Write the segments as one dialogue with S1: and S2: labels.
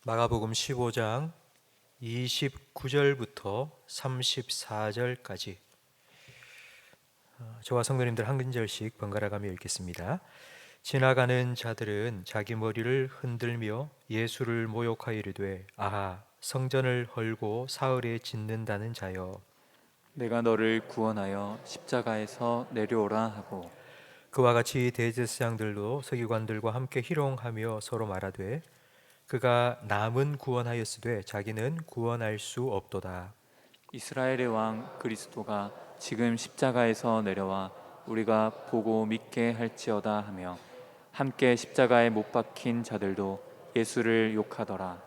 S1: 마가복음 15장 29절부터 34절까지 저와 성도님들 한 구절씩 번갈아 가며 읽겠습니다. 지나가는 자들은 자기 머리를 흔들며 예수를 모욕하여 이르되 아하 성전을 헐고 사흘에 짓는다는 자여,
S2: 내가 너를 구원하여 십자가에서 내려오라 하고,
S1: 그와 같이 대제사장들도 서기관들과 함께 희롱하며 서로 말하되 그가 남은 구원하였으되 자기는 구원할 수 없도다.
S2: 이스라엘의 왕 그리스도가 지금 십자가에서 내려와 우리가 보고 믿게 할지어다 하며, 함께 십자가에 못 박힌 자들도 예수를 욕하더라.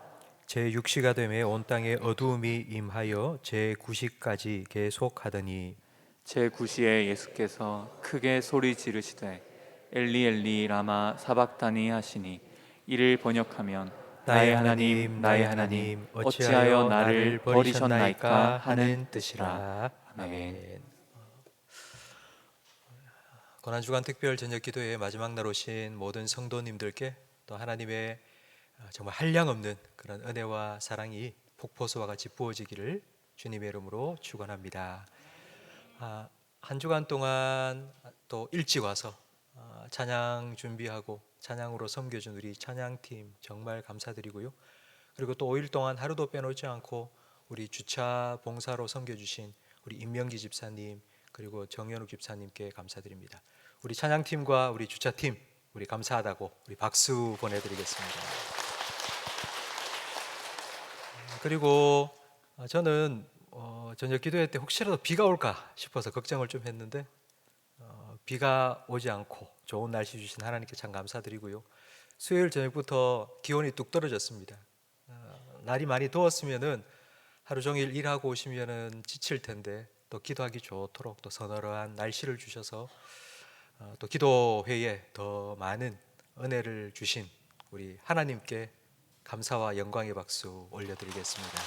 S1: 제6시가 되매 온 땅에 어두움이 임하여 제9시까지 계속하더니
S2: 제9시에 예수께서 크게 소리 지르시되 엘리 엘리 라마 사박다니 하시니, 이를 번역하면 나의 하나님 나의 하나님 어찌하여 나를 버리셨나이까 하는 뜻이라. 아멘.
S1: 아멘. 고난주간 특별 저녁 기도회 마지막 날 오신 모든 성도님들께 또 하나님의 정말 한량없는 그런 은혜와 사랑이 폭포수와 같이 부어지기를 주님의 이름으로 축원합니다. 한 주간 동안 또 일찍 와서 찬양 준비하고 찬양으로 섬겨준 우리 찬양팀 정말 감사드리고요. 그리고 또 5일 동안 하루도 빼놓지 않고 우리 주차 봉사로 섬겨주신 우리 임명기 집사님 그리고 정현욱 집사님께 감사드립니다. 우리 찬양팀과 우리 주차팀 우리 감사하다고 우리 박수 보내드리겠습니다. 그리고 저는 저녁 기도회 때 혹시라도 비가 올까 싶어서 걱정을 좀 했는데 비가 오지 않고 좋은 날씨 주신 하나님께 참 감사드리고요. 수요일 저녁부터 기온이 뚝 떨어졌습니다. 날이 많이 더웠으면은 하루 종일 일하고 오시면은 지칠 텐데 또 기도하기 좋도록 또 서늘한 날씨를 주셔서 또 기도회에 더 많은 은혜를 주신 우리 하나님께 감사와 영광의 박수 올려드리겠습니다.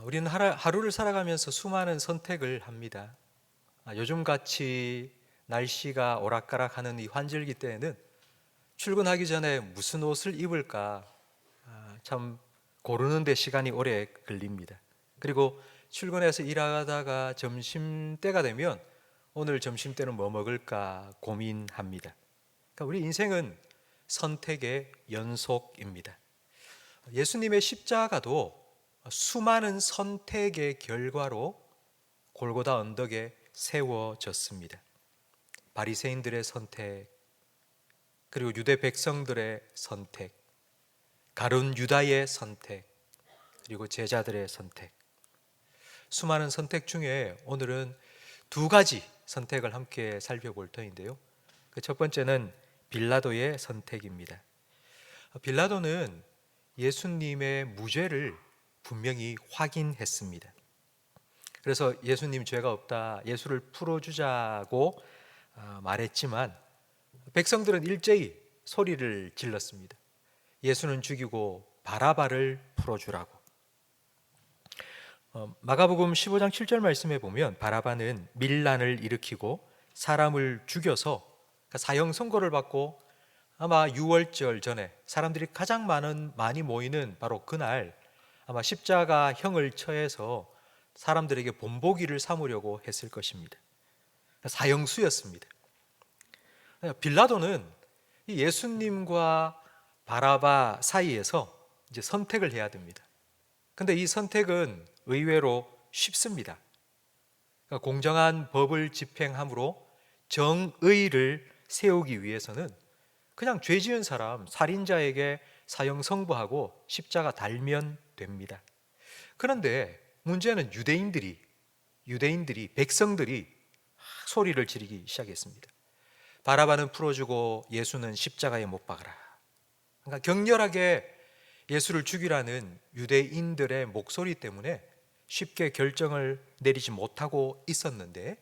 S1: 우리는 하루를 살아가면서 수많은 선택을 합니다. 요즘같이 날씨가 오락가락하는 이 환절기 때에는 출근하기 전에 무슨 옷을 입을까 참 고르는 데 시간이 오래 걸립니다. 그리고 출근해서 일하다가 점심때가 되면 오늘 점심때는 뭐 먹을까 고민합니다. 그러니까 우리 인생은 선택의 연속입니다. 예수님의 십자가도 수많은 선택의 결과로 골고다 언덕에 세워졌습니다. 바리새인들의 선택, 그리고 유대 백성들의 선택, 가룟 유다의 선택, 그리고 제자들의 선택. 수많은 선택 중에 오늘은 두 가지 선택을 함께 살펴볼 터인데요. 그 첫 번째는 빌라도의 선택입니다. 빌라도는 예수님의 무죄를 분명히 확인했습니다. 그래서 예수님 죄가 없다, 예수를 풀어주자고 말했지만 백성들은 일제히 소리를 질렀습니다. 예수는 죽이고 바라바를 풀어주라고. 마가복음 15장 7절 말씀에 보면 바라바는 밀란을 일으키고 사람을 죽여서 사형 선고를 받고 아마 6월절 전에 사람들이 가장 많이 모이는 바로 그날 아마 십자가형을 처해서 사람들에게 본보기를 삼으려고 했을 것입니다. 사형수였습니다. 빌라도는 예수님과 바라바 사이에서 이제 선택을 해야 됩니다. 근데 이 선택은 의외로 쉽습니다. 그러니까 공정한 법을 집행함으로 정의를 세우기 위해서는 그냥 죄 지은 사람, 살인자에게 사형 선고하고 십자가 달면 됩니다. 그런데 문제는 유대인들이 백성들이 소리를 지르기 시작했습니다. 바라바는 풀어주고 예수는 십자가에 못 박아라. 그러니까 격렬하게 예수를 죽이라는 유대인들의 목소리 때문에 쉽게 결정을 내리지 못하고 있었는데,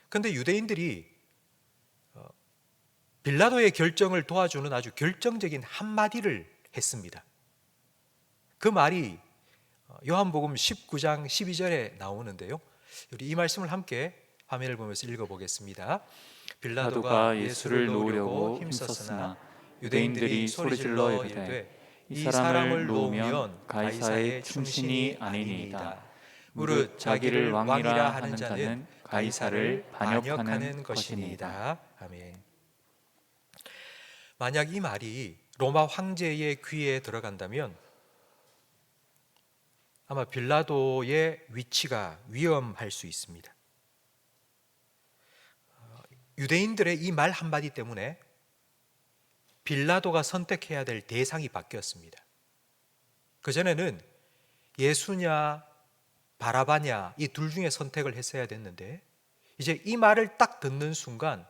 S1: 그런데 유대인들이 빌라도의 결정을 도와주는 아주 결정적인 한마디를 했습니다. 그 말이 요한복음 19장 12절에 나오는데요. 우리 이 말씀을 함께 화면을 보면서 읽어보겠습니다. 빌라도가 예수를 놓으려고 힘썼으나
S2: 유대인들이 소리질러 이르되 이 사람을 놓으면 가이사의 충신이 아니니이다. 무릇 자기를 왕이라 하는 자는 가이사를 반역하는 것이니이다.
S1: 아멘. 만약 이 말이 로마 황제의 귀에 들어간다면 아마 빌라도의 위치가 위험할 수 있습니다. 유대인들의 이 말 한마디 때문에 빌라도가 선택해야 될 대상이 바뀌었습니다. 그전에는 예수냐 바라바냐 이 둘 중에 선택을 했어야 됐는데 이제 이 말을 딱 듣는 순간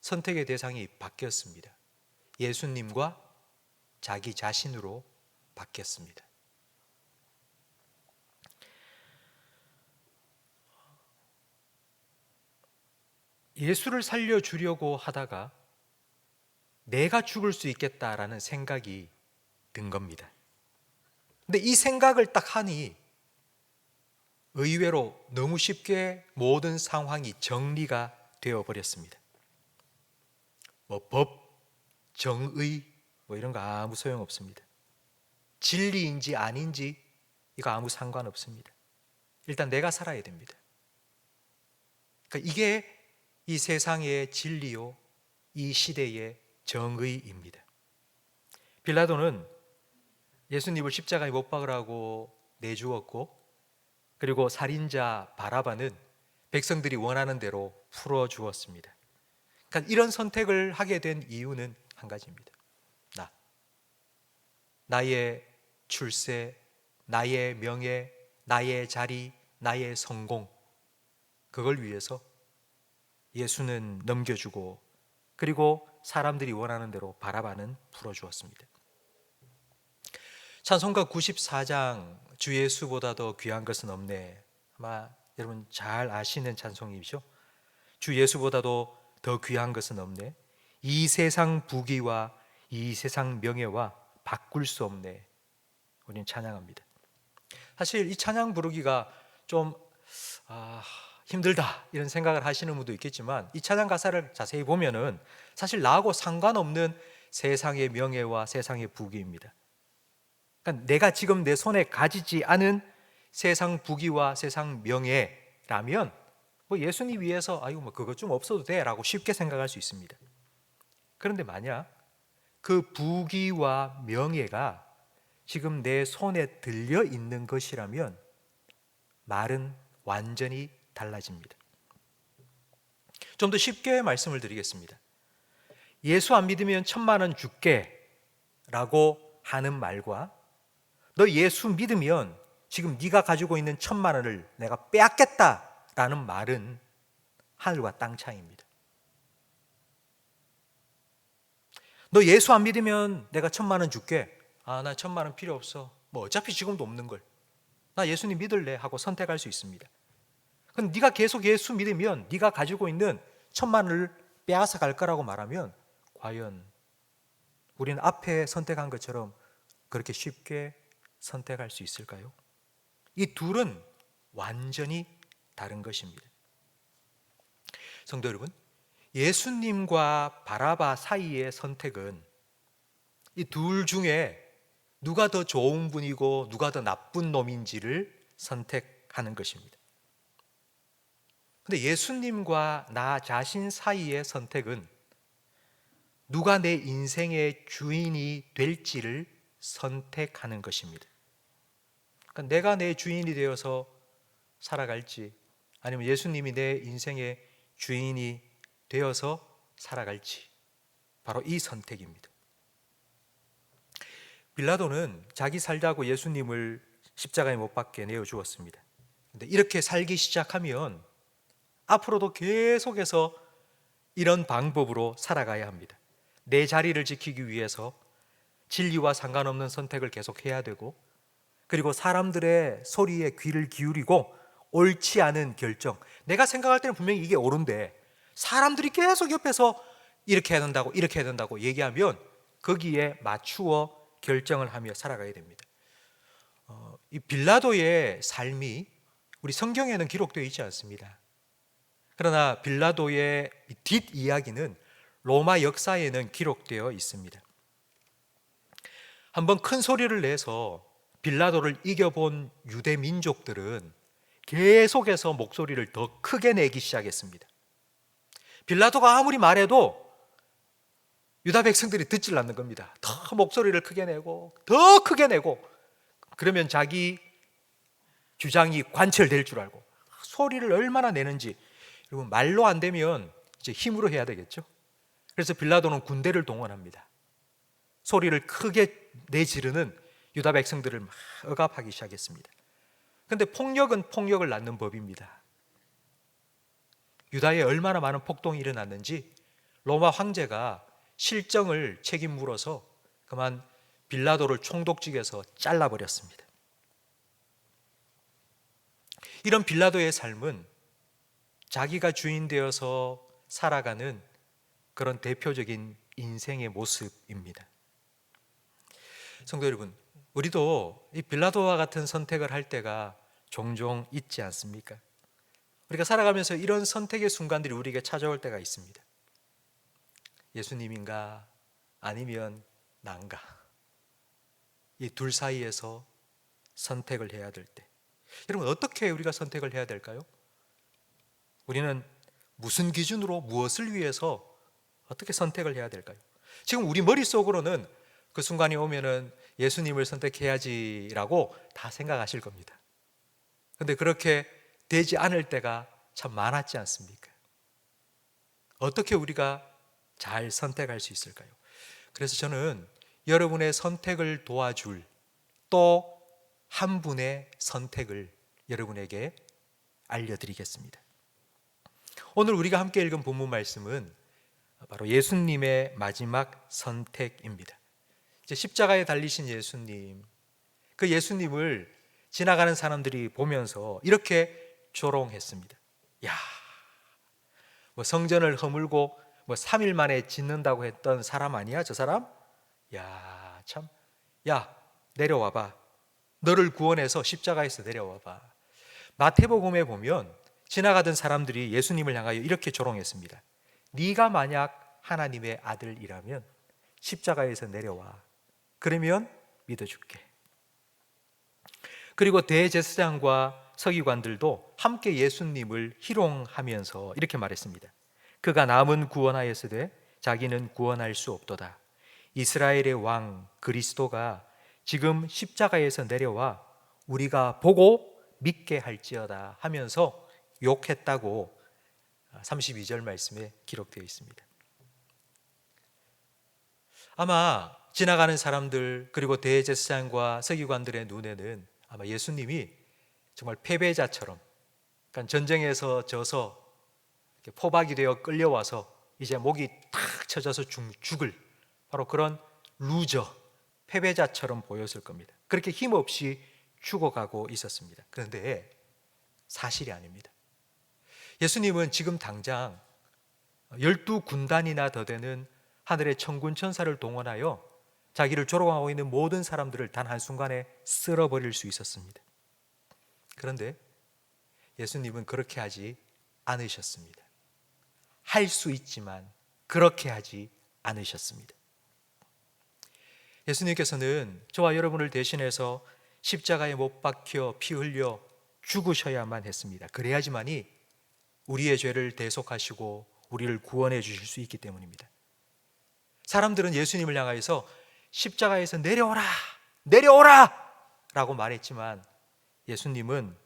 S1: 선택의 대상이 바뀌었습니다. 예수님과 자기 자신으로 바뀌었습니다. 예수를 살려주려고 하다가 내가 죽을 수 있겠다라는 생각이 든 겁니다. 근데 이 생각을 딱 하니 의외로 너무 쉽게 모든 상황이 정리가 되어버렸습니다. 법, 정의 이런 거 아무 소용없습니다. 진리인지 아닌지 이거 아무 상관없습니다. 일단 내가 살아야 됩니다. 그러니까 이게 이 세상의 진리요, 이 시대의 정의입니다. 빌라도는 예수님을 십자가에 못 박으라고 내주었고, 그리고 살인자 바라바는 백성들이 원하는 대로 풀어주었습니다. 그러니까 이런 선택을 하게 된 이유는 한 가지입니다. 나의 출세, 나의 명예, 나의 자리, 나의 성공, 그걸 위해서 예수는 넘겨주고 그리고 사람들이 원하는 대로 바라바는 풀어주었습니다. 찬송가 94장 주 예수보다 더 귀한 것은 없네, 아마 여러분 잘 아시는 찬송이죠. 주 예수보다도 더 귀한 것은 없네, 이 세상 부귀와 이 세상 명예와 바꿀 수 없네, 우리는 찬양합니다. 사실 이 찬양 부르기가 좀 힘들다 이런 생각을 하시는 분도 있겠지만, 이 찬양 가사를 자세히 보면은 사실 나하고 상관없는 세상의 명예와 세상의 부귀입니다. 그러니까 내가 지금 내 손에 가지지 않은 세상 부귀와 세상 명예라면 예수님 위해서 그거 좀 없어도 돼 라고 쉽게 생각할 수 있습니다. 그런데 만약 그 부귀와 명예가 지금 내 손에 들려 있는 것이라면 말은 완전히 달라집니다. 좀 더 쉽게 말씀을 드리겠습니다. 예수 안 믿으면 1,000만 원 줄게 라고 하는 말과 너 예수 믿으면 지금 네가 가지고 있는 1,000만 원을 내가 빼앗겠다 라는 말은 하늘과 땅 차이입니다. 너 예수 안 믿으면 내가 1,000만 원 줄게. 나 1,000만 원 필요 없어. 어차피 지금도 없는 걸. 나 예수님 믿을래 하고 선택할 수 있습니다. 그럼 네가 계속 예수 믿으면 네가 가지고 있는 1,000만 원을 빼앗아 갈 거라고 말하면 과연 우리는 앞에 선택한 것처럼 그렇게 쉽게 선택할 수 있을까요? 이 둘은 완전히 다른 것입니다. 성도 여러분, 예수님과 바라바 사이의 선택은 이 둘 중에 누가 더 좋은 분이고 누가 더 나쁜 놈인지를 선택하는 것입니다. 근데 예수님과 나 자신 사이의 선택은 누가 내 인생의 주인이 될지를 선택하는 것입니다. 그러니까 내가 내 주인이 되어서 살아갈지, 아니면 예수님이 내 인생의 주인이 되어서 살아갈지, 바로 이 선택입니다. 빌라도는 자기 살자고 예수님을 십자가에 못 박게 내어 주었습니다. 근데 이렇게 살기 시작하면 앞으로도 계속해서 이런 방법으로 살아가야 합니다. 내 자리를 지키기 위해서 진리와 상관없는 선택을 계속 해야 되고, 그리고 사람들의 소리에 귀를 기울이고 옳지 않은 결정, 내가 생각할 때는 분명히 이게 옳은데 사람들이 계속 옆에서 이렇게 해야 된다고 이렇게 해야 된다고 얘기하면 거기에 맞추어 결정을 하며 살아가야 됩니다. 이 빌라도의 삶이 우리 성경에는 기록되어 있지 않습니다. 그러나 빌라도의 뒷이야기는 로마 역사에는 기록되어 있습니다. 한번 큰 소리를 내서 빌라도를 이겨본 유대 민족들은 계속해서 목소리를 더 크게 내기 시작했습니다. 빌라도가 아무리 말해도 유다 백성들이 듣질 않는 겁니다. 더 목소리를 크게 내고 더 크게 내고, 그러면 자기 주장이 관철될 줄 알고 소리를 얼마나 내는지. 여러분, 말로 안 되면 이제 힘으로 해야 되겠죠. 그래서 빌라도는 군대를 동원합니다. 소리를 크게 내지르는 유다 백성들을 막 억압하기 시작했습니다. 그런데 폭력은 폭력을 낳는 법입니다. 유다에 얼마나 많은 폭동이 일어났는지 로마 황제가 실정을 책임 물어서 그만 빌라도를 총독직에서 잘라버렸습니다. 이런 빌라도의 삶은 자기가 주인 되어서 살아가는 그런 대표적인 인생의 모습입니다. 성도 여러분, 우리도 이 빌라도와 같은 선택을 할 때가 종종 있지 않습니까? 우리가 살아가면서 이런 선택의 순간들이 우리에게 찾아올 때가 있습니다. 예수님인가 아니면 난가, 이 둘 사이에서 선택을 해야 될 때, 여러분, 어떻게 우리가 선택을 해야 될까요? 우리는 무슨 기준으로 무엇을 위해서 어떻게 선택을 해야 될까요? 지금 우리 머릿속으로는 그 순간이 오면은 예수님을 선택해야지라고 다 생각하실 겁니다. 그런데 그렇게 되지 않을 때가 참 많았지 않습니까? 어떻게 우리가 잘 선택할 수 있을까요? 그래서 저는 여러분의 선택을 도와줄 또 한 분의 선택을 여러분에게 알려드리겠습니다. 오늘 우리가 함께 읽은 본문 말씀은 바로 예수님의 마지막 선택입니다. 이제 십자가에 달리신 예수님, 그 예수님을 지나가는 사람들이 보면서 이렇게 조롱했습니다. 야, 뭐 성전을 허물고 뭐 3일 만에 짓는다고 했던 사람 아니야, 저 사람? 야, 참, 야, 내려와봐. 너를 구원해서 십자가에서 내려와봐. 마태복음에 보면 지나가던 사람들이 예수님을 향하여 이렇게 조롱했습니다. 네가 만약 하나님의 아들이라면 십자가에서 내려와. 그러면 믿어줄게. 그리고 대제사장과 서기관들도 함께 예수님을 희롱하면서 이렇게 말했습니다. 그가 남은 구원하였으되 자기는 구원할 수 없도다. 이스라엘의 왕 그리스도가 지금 십자가에서 내려와 우리가 보고 믿게 할지어다 하면서 욕했다고 32절 말씀에 기록되어 있습니다. 아마 지나가는 사람들 그리고 대제사장과 서기관들의 눈에는 아마 예수님이 정말 패배자처럼, 그러니까 전쟁에서 져서 포박이 되어 끌려와서 이제 목이 탁 쳐져서 죽을 바로 그런 루저, 패배자처럼 보였을 겁니다. 그렇게 힘없이 죽어가고 있었습니다. 그런데 사실이 아닙니다. 예수님은 지금 당장 12군단이나 더 되는 하늘의 천군 천사를 동원하여 자기를 조롱하고 있는 모든 사람들을 단 한순간에 쓸어버릴 수 있었습니다. 그런데 예수님은 그렇게 하지 않으셨습니다. 할 수 있지만 그렇게 하지 않으셨습니다. 예수님께서는 저와 여러분을 대신해서 십자가에 못 박혀 피 흘려 죽으셔야만 했습니다. 그래야지만이 우리의 죄를 대속하시고 우리를 구원해 주실 수 있기 때문입니다. 사람들은 예수님을 향하여서 십자가에서 내려오라, 내려오라 라고 말했지만 예수님은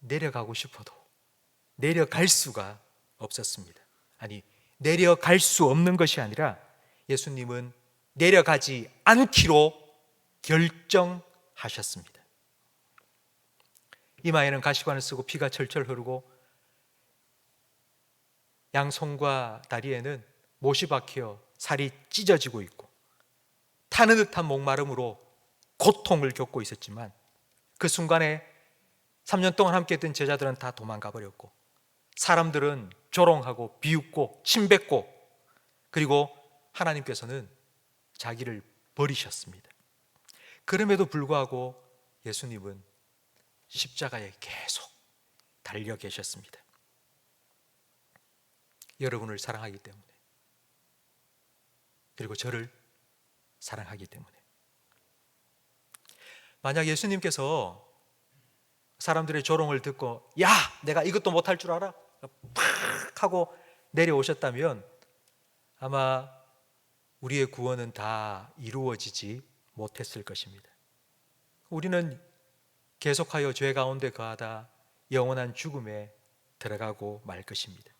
S1: 내려가고 싶어도 내려갈 수가 없었습니다. 아니, 내려갈 수 없는 것이 아니라 예수님은 내려가지 않기로 결정하셨습니다. 이마에는 가시관을 쓰고 피가 철철 흐르고 양손과 다리에는 못이 박혀 살이 찢어지고 있고 타는 듯한 목마름으로 고통을 겪고 있었지만 그 순간에 3년 동안 함께했던 제자들은 다 도망가 버렸고 사람들은 조롱하고 비웃고 침뱉고 그리고 하나님께서는 자기를 버리셨습니다. 그럼에도 불구하고 예수님은 십자가에 계속 달려 계셨습니다. 여러분을 사랑하기 때문에, 그리고 저를 사랑하기 때문에. 만약 예수님께서 사람들의 조롱을 듣고 야, 내가 이것도 못할 줄 알아? 팍 하고 내려오셨다면 아마 우리의 구원은 다 이루어지지 못했을 것입니다. 우리는 계속하여 죄 가운데 거하다 영원한 죽음에 들어가고 말 것입니다.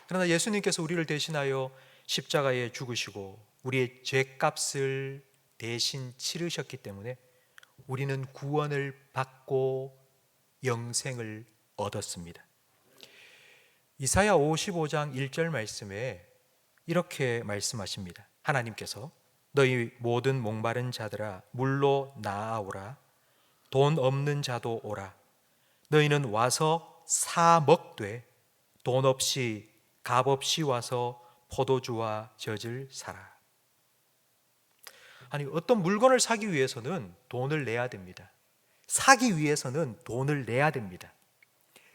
S1: 그러나 예수님께서 우리를 대신하여 십자가에 죽으시고 우리의 죄값을 대신 치르셨기 때문에 우리는 구원을 받고 영생을 얻었습니다. 이사야 55장 1절 말씀에 이렇게 말씀하십니다. 하나님께서 너희 모든 목마른 자들아 물로 나아오라. 돈 없는 자도 오라. 너희는 와서 사 먹되 돈 없이 값 없이 와서 포도주와 젖을 사라. 아니, 어떤 물건을 사기 위해서는 돈을 내야 됩니다. 사기 위해서는 돈을 내야 됩니다.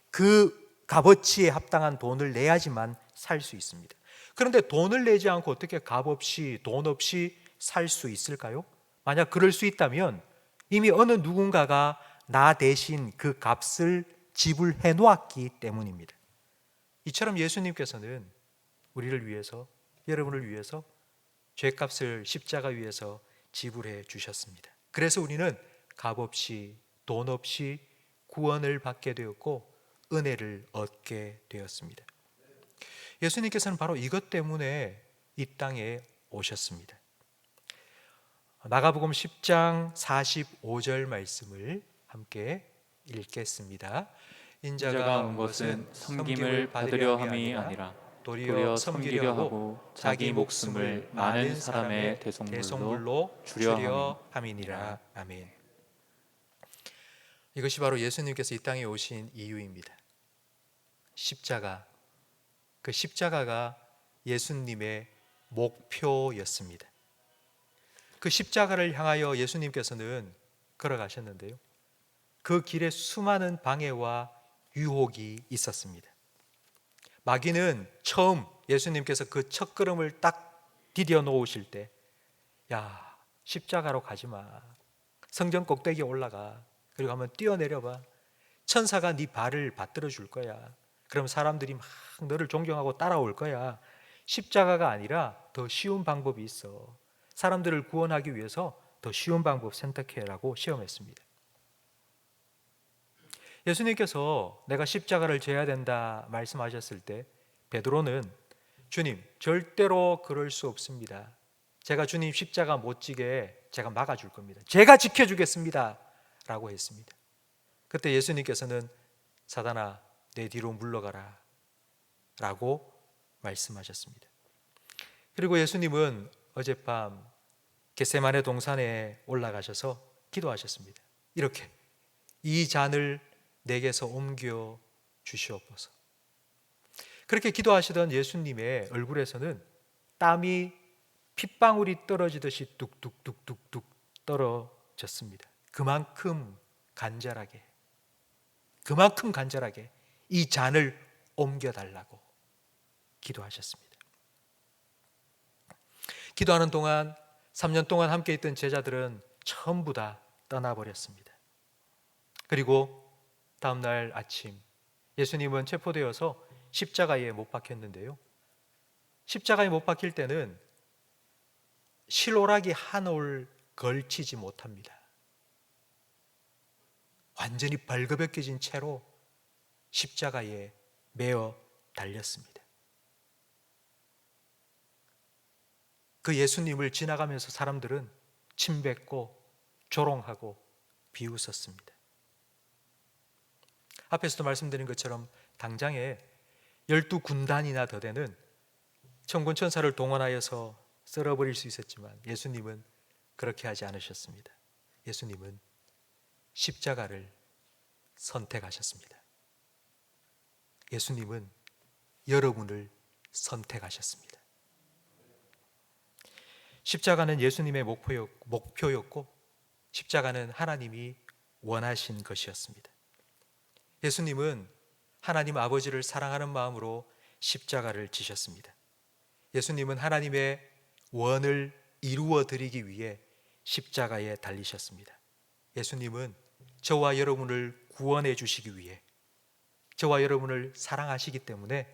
S1: 그 값어치에 합당한 돈을 내야지만 살 수 있습니다. 그런데 돈을 내지 않고 어떻게 값 없이 돈 없이 살 수 있을까요? 만약 그럴 수 있다면 이미 어느 누군가가 나 대신 그 값을 지불해 놓았기 때문입니다. 이처럼 예수님께서는 우리를 위해서, 여러분을 위해서 죄값을 십자가 위에서 지불해 주셨습니다. 그래서 우리는 값없이 돈 없이 구원을 받게 되었고 은혜를 얻게 되었습니다. 예수님께서는 바로 이것 때문에 이 땅에 오셨습니다. 마가복음 10장 45절 말씀을 함께 읽겠습니다.
S2: 인자가 온 것은 섬김을 받으려 함이 아니라 도리어 섬기려 하고 자기 목숨을 많은 사람의 대속물로 주려
S1: 함이니라. 아멘. 이것이 바로 예수님께서 이 땅에 오신 이유입니다. 십자가, 그 십자가가 예수님의 목표였습니다. 그 십자가를 향하여 예수님께서는 걸어가셨는데요, 그 길에 수많은 방해와 유혹이 있었습니다. 마귀는 처음 예수님께서 그 첫 걸음을 딱 디뎌 놓으실 때, 야, 십자가로 가지 마. 성전 꼭대기에 올라가. 그리고 한번 뛰어내려봐. 천사가 네 발을 받들어 줄 거야. 그럼 사람들이 막 너를 존경하고 따라올 거야. 십자가가 아니라 더 쉬운 방법이 있어. 사람들을 구원하기 위해서 더 쉬운 방법 선택해라고 시험했습니다. 예수님께서 내가 십자가를 져야 된다 말씀하셨을 때 베드로는 주님, 절대로 그럴 수 없습니다. 제가 주님 십자가 못 지게 제가 막아줄 겁니다. 제가 지켜주겠습니다 라고 했습니다. 그때 예수님께서는 사단아, 내 뒤로 물러가라 라고 말씀하셨습니다. 그리고 예수님은 어젯밤 겟세마네 동산에 올라가셔서 기도하셨습니다. 이렇게, 이 잔을 내게서 옮겨 주시옵소서. 그렇게 기도하시던 예수님의 얼굴에서는 땀이 핏방울이 떨어지듯이 뚝뚝뚝뚝뚝 떨어졌습니다. 그만큼 간절하게 이 잔을 옮겨달라고 기도하셨습니다. 기도하는 동안 3년 동안 함께 있던 제자들은 전부 다 떠나버렸습니다. 그리고 다음날 아침 예수님은 체포되어서 십자가에 못 박혔는데요, 십자가에 못 박힐 때는 실오라기 한 올 걸치지 못합니다. 완전히 벌거벗겨진 채로 십자가에 매어 달렸습니다. 그 예수님을 지나가면서 사람들은 침뱉고 조롱하고 비웃었습니다. 앞에서도 말씀드린 것처럼 당장에 12군단이나 더 되는 천군 천사를 동원하여서 썰어버릴 수 있었지만 예수님은 그렇게 하지 않으셨습니다. 예수님은 십자가를 선택하셨습니다. 예수님은 여러분을 선택하셨습니다. 십자가는 예수님의 목표였고 십자가는 하나님이 원하신 것이었습니다. 예수님은 하나님 아버지를 사랑하는 마음으로 십자가를 지셨습니다. 예수님은 하나님의 원을 이루어 드리기 위해 십자가에 달리셨습니다. 예수님은 저와 여러분을 구원해 주시기 위해, 저와 여러분을 사랑하시기 때문에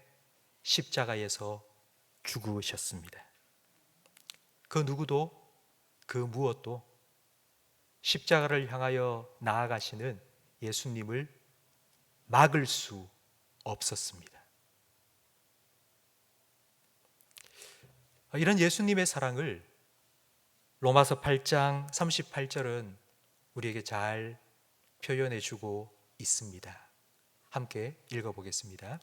S1: 십자가에서 죽으셨습니다. 그 누구도, 그 무엇도 십자가를 향하여 나아가시는 예수님을 막을 수 없었습니다. 이런 예수님의 사랑을 로마서 8장 38절은 우리에게 잘 표현해 주고 있습니다. 함께 읽어보겠습니다.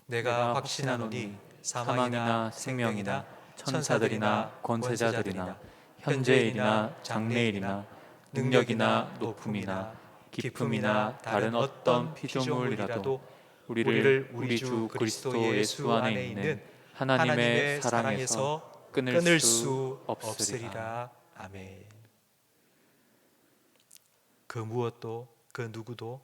S1: 내가 확신하노니 사망이나 생명이나 천사들이나 권세자들이나 현재일이나 장래일이나 능력이나 높음이나 깊음이나 다른 어떤 피조물이라도 우리를 우리 주 그리스도 예수 안에 있는 하나님의 사랑에서 끊을 수 없으리라. 아멘. 그 무엇도, 그 누구도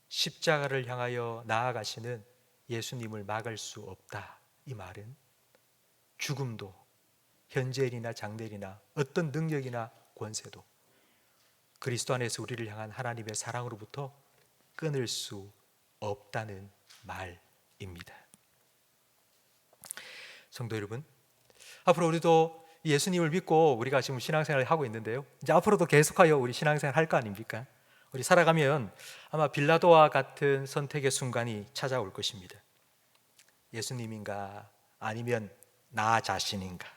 S1: 십자가를 향하여 나아가시는 예수님을 막을 수 없다. 이 말은 죽음도, 현재일이나 장래일이나 어떤 능력이나 권세도 그리스도 안에서 우리를 향한 하나님의 사랑으로부터 끊을 수 없다는 말입니다. 성도 여러분, 앞으로 우리도 예수님을 믿고 우리가 지금 신앙생활을 하고 있는데요, 이제 앞으로도 계속하여 우리 신앙생활 할 거 아닙니까? 우리 살아가면 아마 빌라도와 같은 선택의 순간이 찾아올 것입니다. 예수님인가 아니면 나 자신인가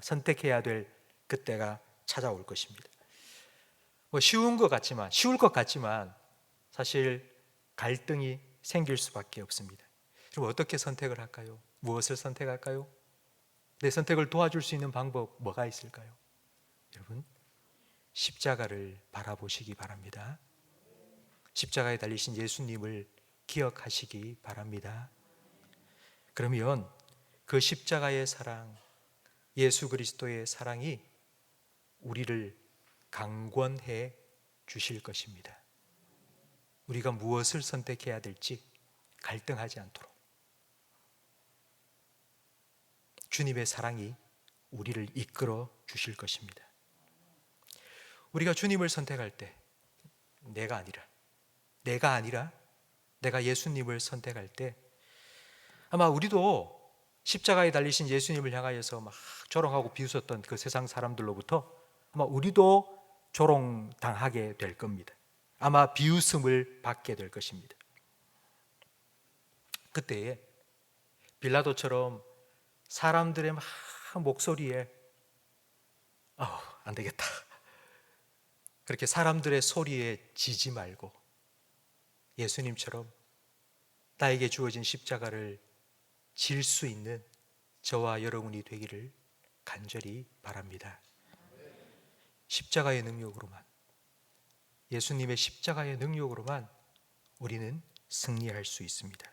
S1: 선택해야 될 그때가 찾아올 것입니다. 쉬울 것 같지만 사실 갈등이 생길 수밖에 없습니다. 그럼 어떻게 선택을 할까요? 무엇을 선택할까요? 내 선택을 도와줄 수 있는 방법 뭐가 있을까요? 여러분, 십자가를 바라보시기 바랍니다. 십자가에 달리신 예수님을 기억하시기 바랍니다. 그러면 그 십자가의 사랑, 예수 그리스도의 사랑이 우리를 강권해 주실 것입니다. 우리가 무엇을 선택해야 될지 갈등하지 않도록 주님의 사랑이 우리를 이끌어 주실 것입니다. 우리가 주님을 선택할 때 내가 아니라 내가 예수님을 선택할 때 아마 우리도 십자가에 달리신 예수님을 향하여서 막 조롱하고 비웃었던 그 세상 사람들로부터 아마 우리도 조롱당하게 될 겁니다. 아마 비웃음을 받게 될 것입니다. 그때에 빌라도처럼 사람들의 막 목소리에 안 되겠다, 그렇게 사람들의 소리에 지지 말고 예수님처럼 나에게 주어진 십자가를 질 수 있는 저와 여러분이 되기를 간절히 바랍니다. 십자가의 능력으로만, 예수님의 십자가의 능력으로만 우리는 승리할 수 있습니다.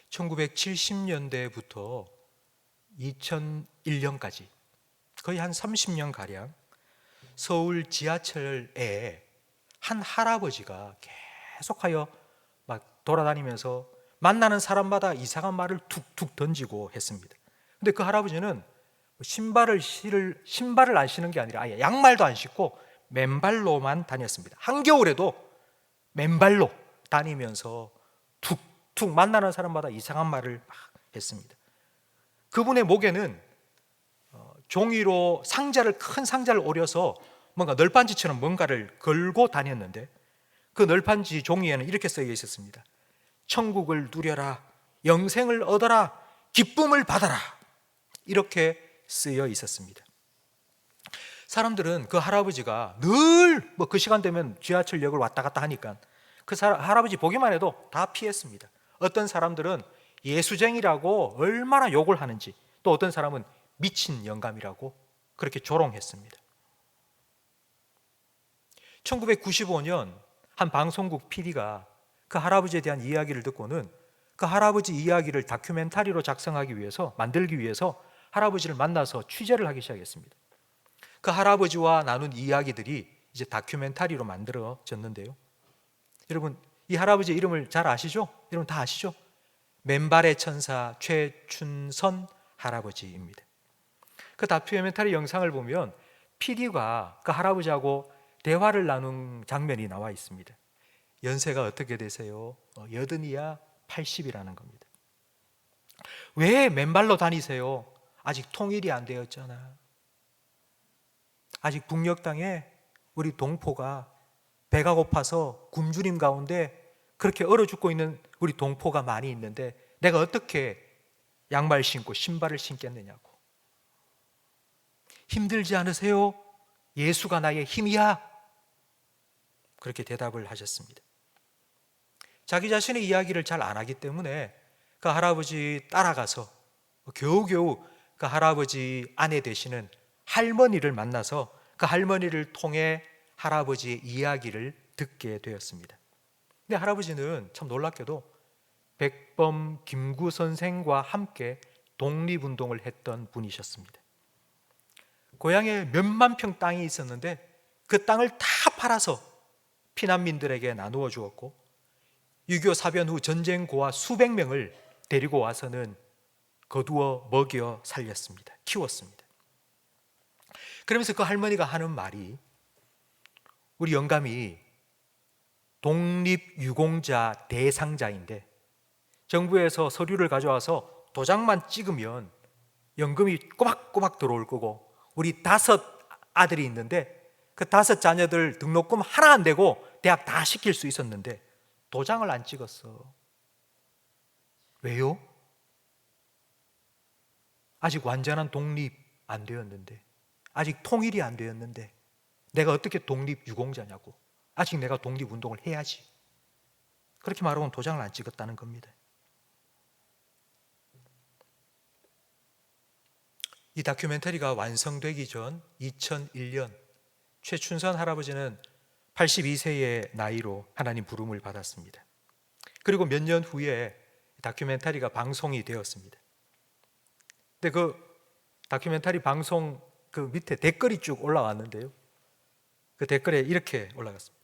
S1: 1970년대부터 2001년까지 거의 한 30년가량 서울 지하철에 한 할아버지가 계속하여 막 돌아다니면서 만나는 사람마다 이상한 말을 툭툭 던지고 했습니다. 근데 그 할아버지는 신발을 안 신은 게 아니라 아예 양말도 안 신고 맨발로만 다녔습니다. 한겨울에도 맨발로 다니면서 툭툭 만나는 사람마다 이상한 말을 막 했습니다. 그분의 목에는 종이로 큰 상자를 오려서 뭔가 널빤지처럼 뭔가를 걸고 다녔는데 그 널빤지 종이에는 이렇게 쓰여 있었습니다. 천국을 누려라, 영생을 얻어라, 기쁨을 받아라, 이렇게 쓰여 있었습니다. 사람들은 그 할아버지가 늘 그 시간 되면 지하철역을 왔다 갔다 하니까 그 할아버지 보기만 해도 다 피했습니다. 어떤 사람들은 예수쟁이라고 얼마나 욕을 하는지, 또 어떤 사람은 미친 영감이라고 그렇게 조롱했습니다. 1995년 한 방송국 PD가 그 할아버지에 대한 이야기를 듣고는 그 할아버지 이야기를 다큐멘터리로 만들기 위해서 할아버지를 만나서 취재를 하기 시작했습니다. 그 할아버지와 나눈 이야기들이 이제 다큐멘터리로 만들어졌는데요. 여러분, 이 할아버지 이름을 잘 아시죠? 여러분 다 아시죠? 맨발의 천사 최춘선 할아버지입니다. 그 다큐멘터리 영상을 보면 PD가 그 할아버지하고 대화를 나눈 장면이 나와 있습니다. 연세가 어떻게 되세요? 80이야 80이라는 겁니다. 왜 맨발로 다니세요? 아직 통일이 안 되었잖아. 아직 북녘 땅에 우리 동포가 배가 고파서 굶주림 가운데 그렇게 얼어 죽고 있는 우리 동포가 많이 있는데 내가 어떻게 양말 신고 신발을 신겠느냐고. 힘들지 않으세요? 예수가 나의 힘이야. 그렇게 대답을 하셨습니다. 자기 자신의 이야기를 잘 안 하기 때문에 그 할아버지 따라가서 겨우겨우 그 할아버지 아내 되시는 할머니를 만나서 그 할머니를 통해 할아버지의 이야기를 듣게 되었습니다. 근데 할아버지는 참 놀랍게도 백범 김구 선생과 함께 독립운동을 했던 분이셨습니다. 고향에 몇만 평 땅이 있었는데 그 땅을 다 팔아서 피난민들에게 나누어 주었고 6.25 사변 후 전쟁 고아 수백 명을 데리고 와서는 거두어 먹여 살렸습니다. 키웠습니다. 그러면서 그 할머니가 하는 말이 우리 영감이 독립유공자 대상자인데 정부에서 서류를 가져와서 도장만 찍으면 연금이 꼬박꼬박 들어올 거고 우리 5 아들이 있는데 그 5 자녀들 등록금 하나 안 되고 대학 다 시킬 수 있었는데 도장을 안 찍었어. 왜요? 아직 완전한 독립 안 되었는데 아직 통일이 안 되었는데 내가 어떻게 독립유공자냐고. 아직 내가 독립운동을 해야지. 그렇게 말하고는 도장을 안 찍었다는 겁니다. 이 다큐멘터리가 완성되기 전 2001년 최춘선 할아버지는 82세의 나이로 하나님 부름을 받았습니다. 그리고 몇 년 후에 다큐멘터리가 방송이 되었습니다. 근데 그 다큐멘터리 방송 그 밑에 댓글이 쭉 올라왔는데요. 그 댓글에 이렇게 올라갔습니다.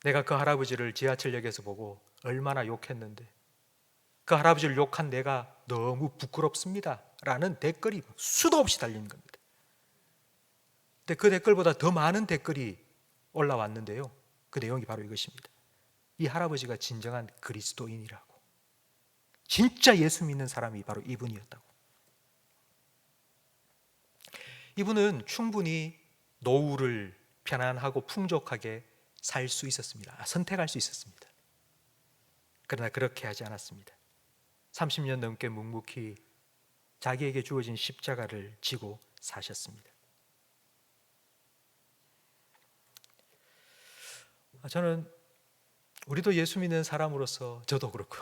S1: 내가 그 할아버지를 지하철역에서 보고 얼마나 욕했는데 그 할아버지를 욕한 내가 너무 부끄럽습니다 라는 댓글이 수도 없이 달리는 겁니다. 근데 그 댓글보다 더 많은 댓글이 올라왔는데요. 그 내용이 바로 이것입니다. 이 할아버지가 진정한 그리스도인이라고. 진짜 예수 믿는 사람이 바로 이분이었다고. 이분은 충분히 노후를 편안하고 풍족하게 살 수 있었습니다. 선택할 수 있었습니다. 그러나 그렇게 하지 않았습니다. 30년 넘게 묵묵히 자기에게 주어진 십자가를 지고 사셨습니다. 저는 우리도 예수 믿는 사람으로서 저도 그렇고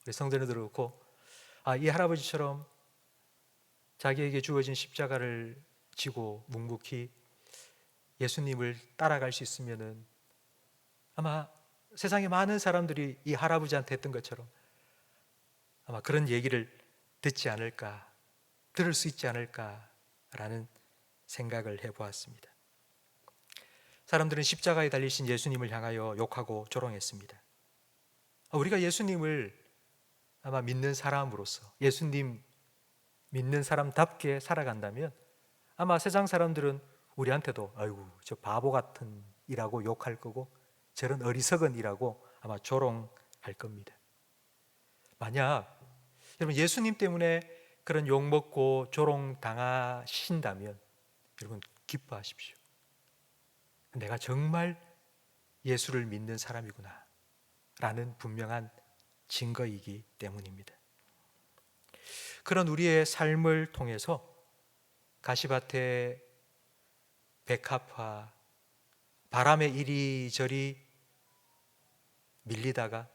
S1: 우리 성도님들도 그렇고 이 할아버지처럼 자기에게 주어진 십자가를 지고 묵묵히 예수님을 따라갈 수 있으면은 아마 세상에 많은 사람들이 이 할아버지한테 했던 것처럼 아마 그런 얘기를 듣지 않을까, 들을 수 있지 않을까라는 생각을 해보았습니다. 사람들은 십자가에 달리신 예수님을 향하여 욕하고 조롱했습니다. 우리가 예수님을 아마 믿는 사람으로서 예수님 믿는 사람답게 살아간다면 아마 세상 사람들은 우리한테도 아이고 저 바보 같은 이라고 욕할 거고 저런 어리석은 이라고 아마 조롱할 겁니다. 만약 여러분 예수님 때문에 그런 욕먹고 조롱 당하신다면 여러분 기뻐하십시오. 내가 정말 예수를 믿는 사람이구나 라는 분명한 증거이기 때문입니다. 그런 우리의 삶을 통해서 가시밭에 백합화 바람에 이리저리 밀리다가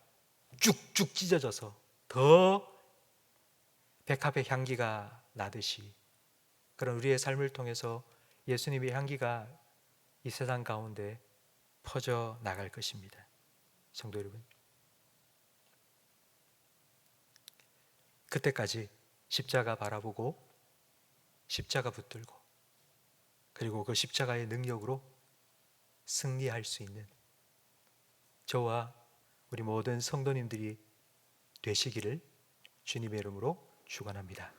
S1: 쭉쭉 찢어져서 더 백합의 향기가 나듯이 그런 우리의 삶을 통해서 예수님의 향기가 이 세상 가운데 퍼져 나갈 것입니다. 성도 여러분, 그때까지 십자가 바라보고 십자가 붙들고 그리고 그 십자가의 능력으로 승리할 수 있는 저와 우리 모든 성도님들이 되시기를 주님의 이름으로 축원합니다.